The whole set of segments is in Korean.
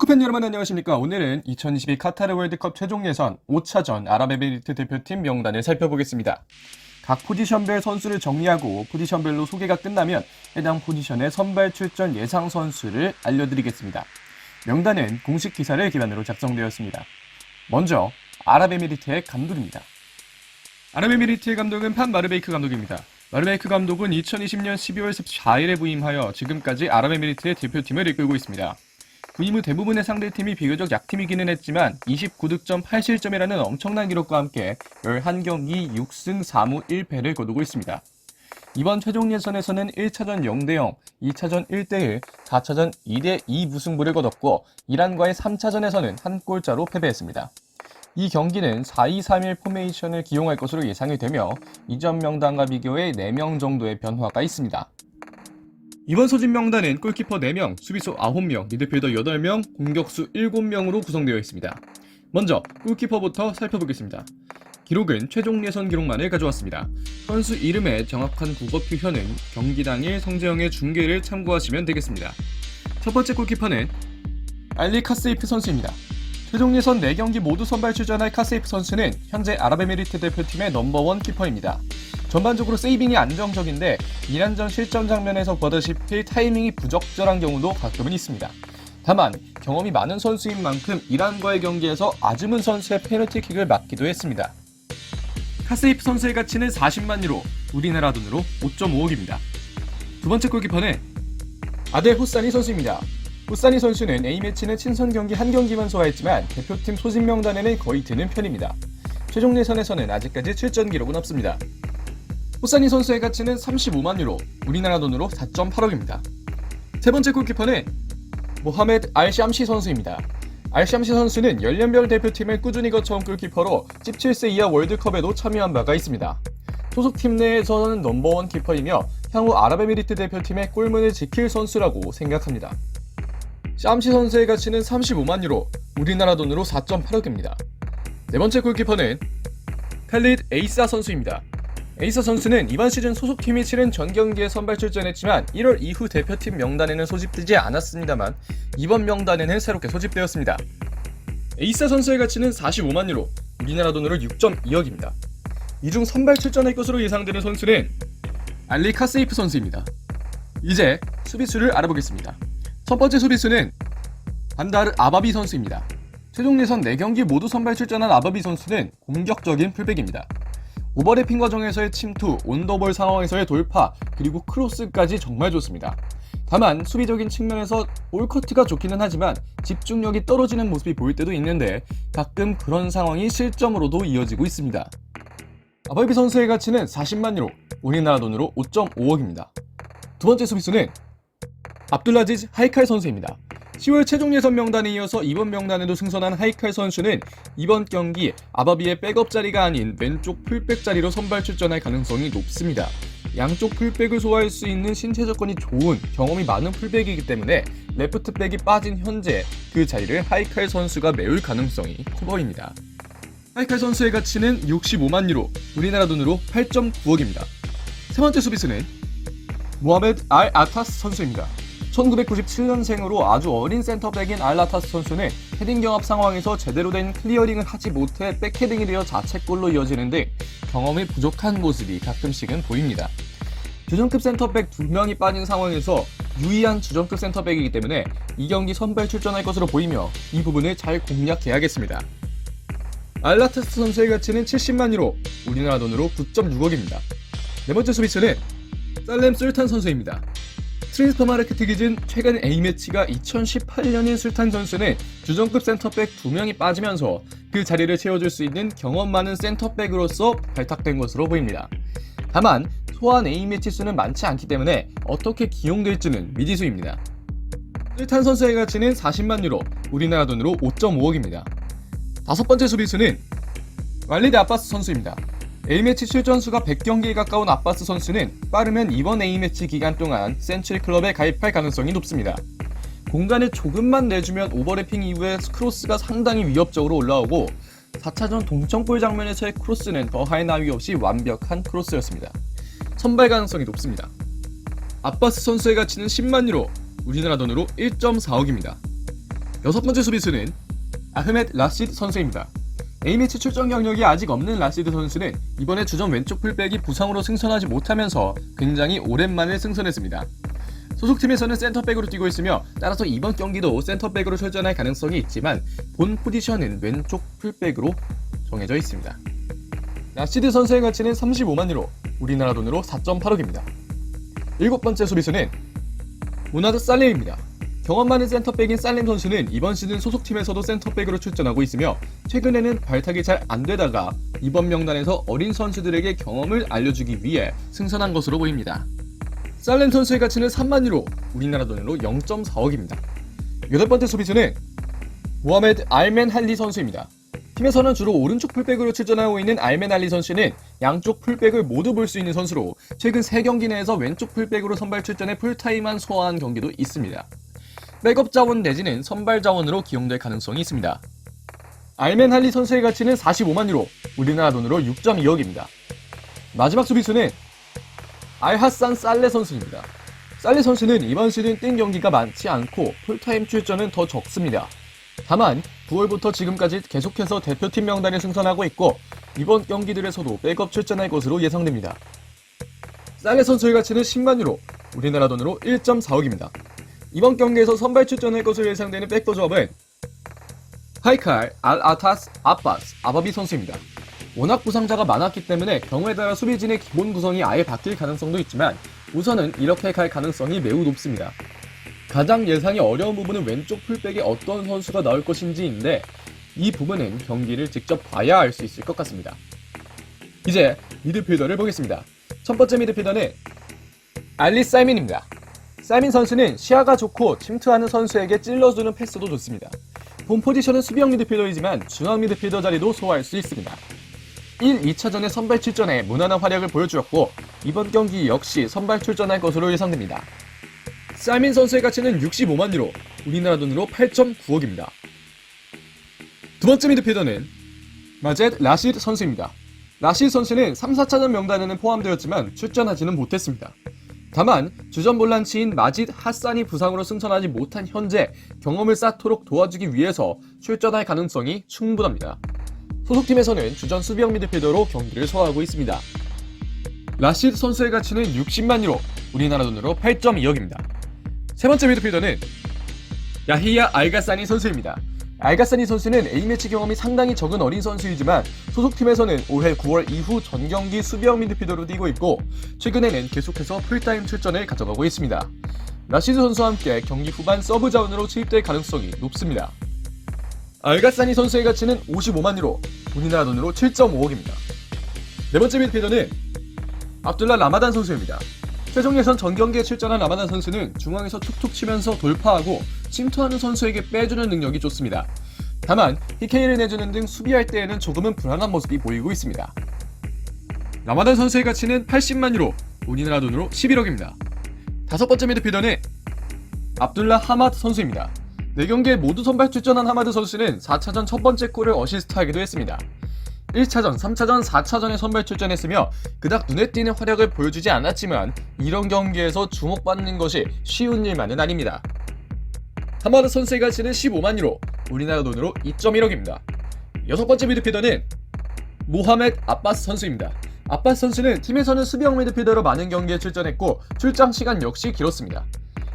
축구팬 여러분 안녕하십니까. 오늘은 2022 카타르 월드컵 최종 예선 5차전 아랍에미리트 대표팀 명단을 살펴보겠습니다. 각 포지션별 선수를 정리하고 포지션별로 소개가 끝나면 해당 포지션의 선발 출전 예상 선수를 알려드리겠습니다. 명단은 공식 기사를 기반으로 작성되었습니다. 먼저 아랍에미리트의 감독입니다. 아랍에미리트의 감독은 판 마르베이크 감독입니다. 마르베이크 감독은 2020년 12월 14일에 부임하여 지금까지 아랍에미리트의 대표팀을 이끌고 있습니다. 부임 후 대부분의 상대팀이 비교적 약팀이기는 했지만 29득점 8실점이라는 엄청난 기록과 함께 11경기 6승 4무 1패를 거두고 있습니다. 이번 최종 예선에서는 1차전 0대0, 2차전 1대1, 4차전 2대2 무승부를 거뒀고 이란과의 3차전에서는 한 골차로 패배했습니다. 이 경기는 4-2-3-1 포메이션을 기용할 것으로 예상이 되며 이전 명단과 비교해 4명 정도의 변화가 있습니다. 이번 소집 명단은 골키퍼 4명, 수비수 9명, 미드필더 8명, 공격수 7명으로 구성되어 있습니다. 먼저 골키퍼부터 살펴보겠습니다. 기록은 최종 예선 기록만을 가져왔습니다. 선수 이름의 정확한 국어 표현은 경기 당일 성재영의 중계를 참고하시면 되겠습니다. 첫 번째 골키퍼는 알리 카세이프 선수입니다. 최종 예선 4경기 모두 선발 출전할 카세이프 선수는 현재 아랍에미리트 대표팀의 넘버원 키퍼입니다. 전반적으로 세이빙이 안정적인데 이란전 실점 장면에서 보다시피 타이밍이 부적절한 경우도 가끔은 있습니다. 다만 경험이 많은 선수인 만큼 이란과의 경기에서 아즈문 선수의 페널티킥을 맞기도 했습니다. 카세이프 선수의 가치는 40만 유로, 우리나라 돈으로 5.5억입니다. 두 번째 골키퍼는 아델 후사니 선수입니다. 후사니 선수는 A매치는 친선 경기 한 경기만 소화했지만 대표팀 소집 명단에는 거의 드는 편입니다. 최종 예선에서는 아직까지 출전 기록은 없습니다. 후사니 선수의 가치는 35만 유로, 우리나라 돈으로 4.8억입니다. 세 번째 골키퍼는 모하메드 알샴시 선수입니다. 알샴시 선수는 연령별 대표팀을 꾸준히 거쳐온 골키퍼로 17세 이하 월드컵에도 참여한 바가 있습니다. 소속팀 내에서는 넘버원 키퍼이며 향후 아랍에미리트 대표팀의 골문을 지킬 선수라고 생각합니다. 샴시 선수의 가치는 35만 유로, 우리나라 돈으로 4.8억입니다. 네 번째 골키퍼는 칼리드 에이사 선수입니다. 에이사 선수는 이번 시즌 소속팀이 치른 전 경기에 선발 출전했지만 1월 이후 대표팀 명단에는 소집되지 않았습니다만 이번 명단에는 새롭게 소집되었습니다. 에이사 선수의 가치는 45만 유로, 우리나라 돈으로 6.2억입니다. 이 중 선발 출전할 것으로 예상되는 선수는 알리 카세이프 선수입니다. 이제 수비수를 알아보겠습니다. 첫 번째 수비수는 반다르 아바비 선수입니다. 최종 예선 4경기 모두 선발 출전한 아바비 선수는 공격적인 풀백입니다. 오버래핑 과정에서의 침투, 온더볼 상황에서의 돌파, 그리고 크로스까지 정말 좋습니다. 다만 수비적인 측면에서 볼커트가 좋기는 하지만 집중력이 떨어지는 모습이 보일 때도 있는데 가끔 그런 상황이 실점으로도 이어지고 있습니다. 아바비 선수의 가치는 40만 유로, 우리나라 돈으로 5.5억입니다. 두 번째 수비수는 압둘라지즈 하이칼 선수입니다. 10월 최종 예선 명단에 이어서 이번 명단에도 승선한 하이칼 선수는 이번 경기 아바비의 백업 자리가 아닌 왼쪽 풀백 자리로 선발 출전할 가능성이 높습니다. 양쪽 풀백을 소화할 수 있는 신체 조건이 좋은 경험이 많은 풀백이기 때문에 레프트백이 빠진 현재 그 자리를 하이칼 선수가 메울 가능성이 커 보입니다. 하이칼 선수의 가치는 65만 유로, 우리나라 돈으로 8.9억입니다. 세 번째 수비수는 모하메드 알 아타스 선수입니다. 1997년생으로 아주 어린 센터백인 알라타스 선수는 헤딩 경합 상황에서 제대로 된 클리어링을 하지 못해 백헤딩이 되어 자책골로 이어지는 등 경험이 부족한 모습이 가끔씩은 보입니다. 주전급 센터백 2명이 빠진 상황에서 유의한 주전급 센터백이기 때문에 이 경기 선발 출전할 것으로 보이며 이 부분을 잘 공략해야겠습니다. 알라타스 선수의 가치는 70만 유로, 우리나라 돈으로 9.6억입니다. 네 번째 수비수는 살렘 술탄 선수입니다. 트랜스퍼마르크트 기준 최근 A매치가 2018년인 술탄 선수는 주전급 센터백 2명이 빠지면서 그 자리를 채워줄 수 있는 경험 많은 센터백으로서 발탁된 것으로 보입니다. 다만 소환 A매치 수는 많지 않기 때문에 어떻게 기용될지는 미지수입니다. 술탄 선수의 가치는 40만 유로, 우리나라 돈으로 5.5억입니다. 다섯 번째 수비수는 왈리드 아바스 선수입니다. A매치 출전수가 100경기에 가까운 아바스 선수는 빠르면 이번 A매치 기간 동안 센츄리 클럽에 가입할 가능성이 높습니다. 공간을 조금만 내주면 오버래핑 이후에 크로스가 상당히 위협적으로 올라오고 4차전 동점골 장면에서의 크로스는 더할 나위 없이 완벽한 크로스였습니다. 선발 가능성이 높습니다. 아바스 선수의 가치는 10만 유로, 우리나라 돈으로 1.4억입니다. 여섯 번째 수비수는 아흐메드 라시드 선수입니다. A매치 출전 경력이 아직 없는 라시드 선수는 이번에 주전 왼쪽 풀백이 부상으로 승선하지 못하면서 굉장히 오랜만에 승선했습니다. 소속팀에서는 센터백으로 뛰고 있으며 따라서 이번 경기도 센터백으로 출전할 가능성이 있지만 본 포지션은 왼쪽 풀백으로 정해져 있습니다. 라시드 선수의 가치는 35만 유로, 우리나라 돈으로 4.8억입니다. 일곱 번째 수비수는 모나드 살림입니다. 경험 많은 센터백인 살림 선수는 이번 시즌 소속팀에서도 센터백으로 출전하고 있으며 최근에는 발탁이 잘 안되다가 이번 명단에서 어린 선수들에게 경험을 알려주기 위해 승선한 것으로 보입니다. 살림 선수의 가치는 3만 유로, 우리나라 돈으로 0.4억입니다. 여덟 번째 수비수는 모하메드 알멘 할리 선수입니다. 팀에서는 주로 오른쪽 풀백으로 출전하고 있는 알멘 할리 선수는 양쪽 풀백을 모두 볼 수 있는 선수로 최근 3경기 내에서 왼쪽 풀백으로 선발 출전해 풀타임만 소화한 경기도 있습니다. 백업 자원 내지는 선발 자원으로 기용될 가능성이 있습니다. 알멘 할리 선수의 가치는 45만 유로, 우리나라 돈으로 6.2억입니다. 마지막 수비수는 알하산 살레 선수입니다. 살레 선수는 이번 시즌 뛴 경기가 많지 않고 풀타임 출전은 더 적습니다. 다만 9월부터 지금까지 계속해서 대표팀 명단에 승선하고 있고 이번 경기들에서도 백업 출전할 것으로 예상됩니다. 살레 선수의 가치는 10만 유로, 우리나라 돈으로 1.4억입니다. 이번 경기에서 선발 출전할 것으로 예상되는 백도 조합은 하이칼 알-아타스 아바스 아바비 선수입니다. 워낙 부상자가 많았기 때문에 경우에 따라 수비진의 기본 구성이 아예 바뀔 가능성도 있지만 우선은 이렇게 갈 가능성이 매우 높습니다. 가장 예상이 어려운 부분은 왼쪽 풀백에 어떤 선수가 나올 것인지인데 이 부분은 경기를 직접 봐야 알 수 있을 것 같습니다. 이제 미드필더를 보겠습니다. 첫 번째 미드필더는 알리 사이민입니다. 사이민 선수는 시야가 좋고 침투하는 선수에게 찔러주는 패스도 좋습니다. 본 포지션은 수비형 미드필더이지만 중앙 미드필더 자리도 소화할 수 있습니다. 1, 2차전에 선발 출전해 무난한 활약을 보여주었고 이번 경기 역시 선발 출전할 것으로 예상됩니다. 사이민 선수의 가치는 65만 유로, 우리나라 돈으로 8.9억입니다. 두 번째 미드필더는 마제드 라시드 선수입니다. 라시드 선수는 3, 4차전 명단에는 포함되었지만 출전하지는 못했습니다. 다만 주전 볼란치인 마짓 하산이 부상으로 승선하지 못한 현재 경험을 쌓도록 도와주기 위해서 출전할 가능성이 충분합니다. 소속팀에서는 주전 수비형 미드필더로 경기를 소화하고 있습니다. 라시드 선수의 가치는 60만 유로, 우리나라 돈으로 8.2억입니다. 세 번째 미드필더는 야히야 알가사니 선수입니다. 알가사니 선수는 A매치 경험이 상당히 적은 어린 선수이지만 소속팀에서는 올해 9월 이후 전경기 수비형 미드필더로 뛰고 있고 최근에는 계속해서 풀타임 출전을 가져가고 있습니다. 라시드 선수와 함께 경기 후반 서브 자원으로 투입될 가능성이 높습니다. 알가사니 선수의 가치는 55만 유로, 우리나라 돈으로 7.5억입니다. 네 번째 미드필더는 압둘라 라마단 선수입니다. 최종 예선 전경기에 출전한 라마단 선수는 중앙에서 툭툭 치면서 돌파하고 침투하는 선수에게 빼주는 능력이 좋습니다. 다만 PK를 내주는 등 수비할 때에는 조금은 불안한 모습이 보이고 있습니다. 라마단 선수의 가치는 80만 유로, 우리나라 돈으로 11억입니다. 다섯 번째 미드필더는 압둘라 하마드 선수입니다. 4경기에 모두 선발 출전한 하마드 선수는 4차전 첫 번째 골을 어시스트하기도 했습니다. 1차전, 3차전, 4차전에 선발 출전했으며 그닥 눈에 띄는 활약을 보여주지 않았지만 이런 경기에서 주목받는 것이 쉬운 일만은 아닙니다. 하마드 선수의 가치는 15만 유로, 우리나라 돈으로 2.1억입니다. 여섯 번째 미드필더는 모하메드 아바스 선수입니다. 아바스 선수는 팀에서는 수비형 미드필더로 많은 경기에 출전했고 출장 시간 역시 길었습니다.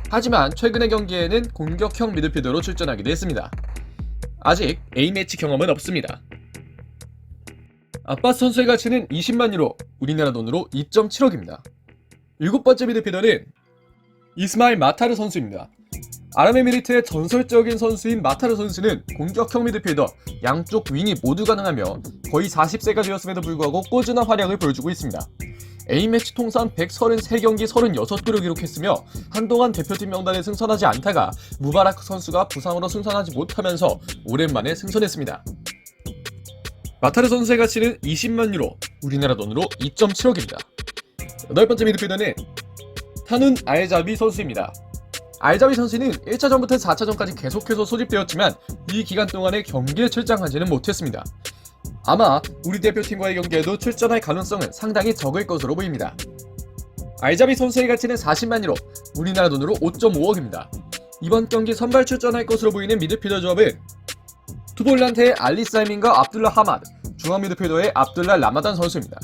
하지만 최근의 경기에는 공격형 미드필더로 출전하기도 했습니다. 아직 A매치 경험은 없습니다. 아바스 선수의 가치는 20만 유로, 우리나라 돈으로 2.7억입니다. 일곱 번째 미드필더는 이스마일 마타르 선수입니다. 아랍에미리트의 전설적인 선수인 마타르 선수는 공격형 미드필더, 양쪽 윙이 모두 가능하며 거의 40세가 되었음에도 불구하고 꾸준한 활약을 보여주고 있습니다. A매치 통산 133경기 36골을 기록했으며 한동안 대표팀 명단에 승선하지 않다가 무바라크 선수가 부상으로 승선하지 못하면서 오랜만에 승선했습니다. 마타르 선수의 가치는 20만 유로, 우리나라 돈으로 2.7억입니다. 여덟 번째 미드필더는 타눈 알자비 선수입니다. 알자비 선수는 1차전부터 4차전까지 계속해서 소집되었지만 이 기간 동안에 경기에 출장하지는 못했습니다. 아마 우리 대표팀과의 경기에도 출전할 가능성은 상당히 적을 것으로 보입니다. 알자비 선수의 가치는 40만 유로, 우리나라 돈으로 5.5억입니다. 이번 경기 선발 출전할 것으로 보이는 미드필더 조합은 투볼란테의 알리 사이민과 압둘라 하마드, 중앙 미드필더의 압둘라 라마단 선수입니다.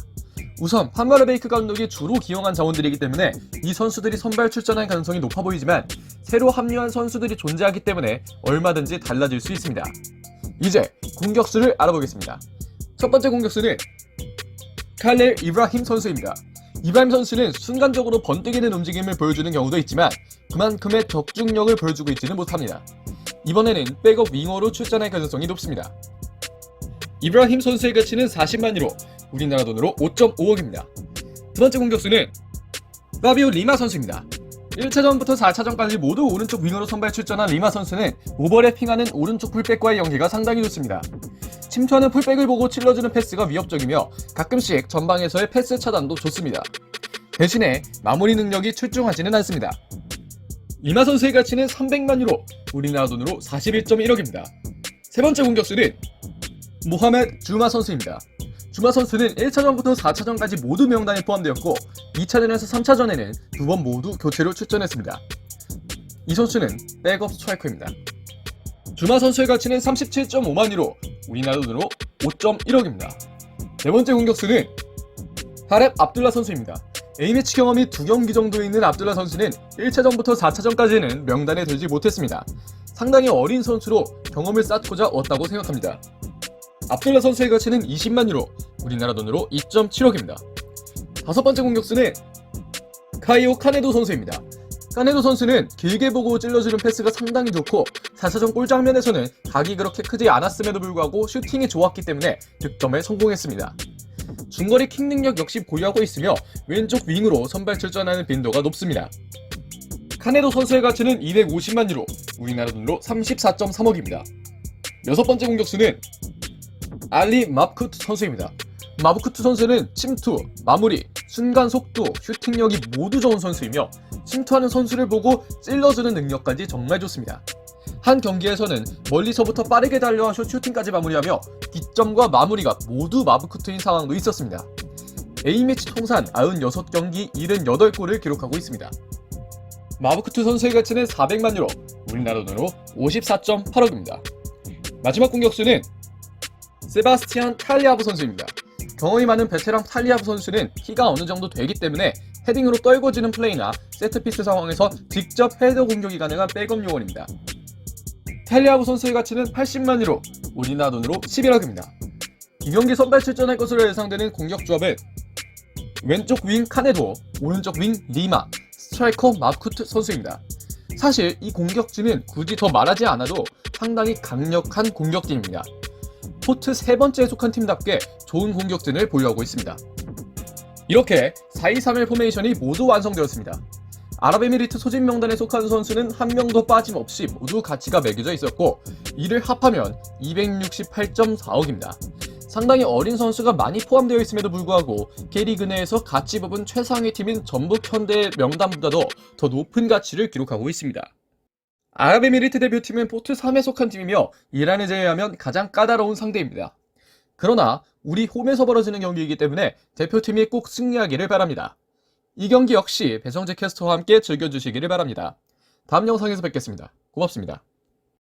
우선 판바르베이크 감독이 주로 기용한 자원들이기 때문에 이 선수들이 선발 출전할 가능성이 높아 보이지만 새로 합류한 선수들이 존재하기 때문에 얼마든지 달라질 수 있습니다. 이제 공격수를 알아보겠습니다. 첫 번째 공격수는 칼렐 이브라힘 선수입니다. 이브라힘 선수는 순간적으로 번뜩이는 움직임을 보여주는 경우도 있지만 그만큼의 적중력을 보여주고 있지는 못합니다. 이번에는 백업 윙어로 출전할 가능성이 높습니다. 이브라힘 선수의 가치는 40만 유로, 우리나라 돈으로 5.5억입니다. 두 번째 공격수는 파비오 리마 선수입니다. 1차전부터 4차전까지 모두 오른쪽 윙어로 선발 출전한 리마 선수는 오버래핑하는 오른쪽 풀백과의 연계가 상당히 좋습니다. 침투하는 풀백을 보고 찔러주는 패스가 위협적이며 가끔씩 전방에서의 패스 차단도 좋습니다. 대신에 마무리 능력이 출중하지는 않습니다. 리마 선수의 가치는 300만 유로, 우리나라 돈으로 41.1억입니다. 세 번째 공격수는 모하메드 주마 선수입니다. 주마 선수는 1차전부터 4차전까지 모두 명단에 포함되었고 2차전에서 3차전에는 두 번 모두 교체로 출전했습니다. 이 선수는 백업 스트라이커입니다. 주마 선수의 가치는 37.5만 유로, 우리나라 돈으로 5.1억입니다. 네 번째 공격수는 하렙 압둘라 선수입니다. A매치 경험이 2경기 정도 있는 압둘라 선수는 1차전부터 4차전까지는 명단에 들지 못했습니다. 상당히 어린 선수로 경험을 쌓고자 왔다고 생각합니다. 압둘라 선수의 가치는 20만 유로, 우리나라 돈으로 2.7억입니다. 다섯 번째 공격수는 카이오 카네도 선수입니다. 카네도 선수는 길게 보고 찔러주는 패스가 상당히 좋고 4차전 골 장면에서는 각이 그렇게 크지 않았음에도 불구하고 슈팅이 좋았기 때문에 득점에 성공했습니다. 중거리 킥 능력 역시 보유하고 있으며 왼쪽 윙으로 선발 출전하는 빈도가 높습니다. 카네도 선수의 가치는 250만 유로, 우리나라 돈으로 34.3억입니다. 여섯 번째 공격수는 알리 마브쿠트 선수입니다. 마브쿠트 선수는 침투, 마무리, 순간 속도, 슈팅력이 모두 좋은 선수이며 침투하는 선수를 보고 찔러주는 능력까지 정말 좋습니다. 한 경기에서는 멀리서부터 빠르게 달려와 슈팅까지 마무리하며 뒷점과 마무리가 모두 마브쿠트인 상황도 있었습니다. A매치 통산 96경기 78골을 기록하고 있습니다. 마브쿠트 선수의 가치는 400만 유로, 우리나라 돈으로 54.8억입니다. 마지막 공격수는 세바스티안 탈리아브 선수입니다. 경험이 많은 베테랑 탈리아브 선수는 키가 어느 정도 되기 때문에 헤딩으로 떨궈지는 플레이나 세트피스 상황에서 직접 헤더 공격이 가능한 백업 요원입니다. 탈리아브 선수의 가치는 80만 유로, 우리나라 돈으로 11억입니다. 이 경기 선발 출전할 것으로 예상되는 공격 조합은 왼쪽 윙 카네도, 오른쪽 윙 리마, 스트라이커 마브쿠트 선수입니다. 사실 이 공격진은 굳이 더 말하지 않아도 상당히 강력한 공격진입니다. 포트 세 번째에 속한 팀답게 좋은 공격진을 보유하고 있습니다. 이렇게 4-2-3-1 포메이션이 모두 완성되었습니다. 아랍에미리트 소집 명단에 속한 선수는 한 명도 빠짐없이 모두 가치가 매겨져 있었고 이를 합하면 268.4억입니다. 상당히 어린 선수가 많이 포함되어 있음에도 불구하고 K리그 내에서 가치 부분 최상위 팀인 전북 현대의 명단보다도 더 높은 가치를 기록하고 있습니다. 아랍에미리트 대표팀은 포트 3에 속한 팀이며 이란을 제외하면 가장 까다로운 상대입니다. 그러나 우리 홈에서 벌어지는 경기이기 때문에 대표팀이 꼭 승리하기를 바랍니다. 이 경기 역시 배성재 캐스터와 함께 즐겨주시기를 바랍니다. 다음 영상에서 뵙겠습니다. 고맙습니다.